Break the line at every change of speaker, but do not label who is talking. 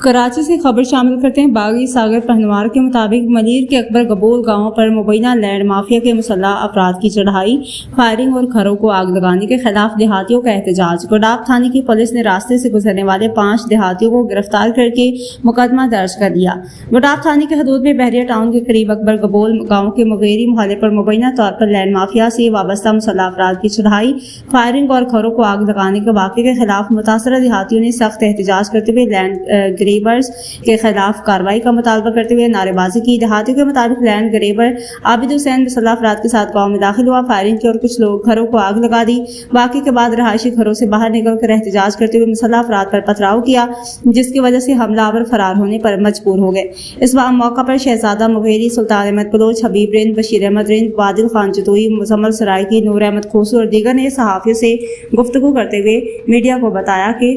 कराची से खबर शामिल करते हैं। बागी सागर पहनवार के मुताबिक मलीर के अकबर गबोल गांव पर मुबैना लैंड माफिया के मुसल्लह अफराद की चढ़ाई, फायरिंग और घरों को आग लगाने के खिलाफ देहातियों का एहतजाज। गोडाप थाने की पुलिस ने रास्ते से गुजरने वाले 5 देहातियों को गिरफ्तार करके मुकदमा दर्ज कर लिया। गोडाप थाने के हदूद में बहरिया टाउन के करीब अकबर गबोल गाँव के मुगेरी मोहल्ले पर मुबैना तौर पर लैंड माफिया से वाबस्ता मुसल्लह अफराद की चढ़ाई, फायरिंग और घरों को आग लगाने के वाक़े के खिलाफ मुतासरा देहातियों ने सख्त एहतजाज करते हुए लैंड ग्रेबर्स के खिलाफ कार्रवाई का मुतालबा करते हुए नारेबाजी की। देहातियों के मुताबिक लैंड ग्रेबर आबिद हुसैन मुसल्लह अफराद के साथ गांव में दाखिल हुआ, फायरिंग की और कुछ लोग घरों को आग लगा दी। वाक़े के बाद रहायशी घरों से बाहर निकलकर एहतजाज करते हुए मुसल्लह अफराद पर पथराव किया, जिसकी वजह से हमलावर फरार होने पर मजबूर हो गए। इस मौका पर शहजादा मुगेरी, सुल्तान अहमद बलोच, हबीब रिंद, बशीर अहमद रिंद, वादिल खान जतोई, मुजम्मल सरायकी, नूर अहमद खोसू और दीगर ने सहाफ़ियों से गुफ्तगू करते हुए मीडिया को बताया कि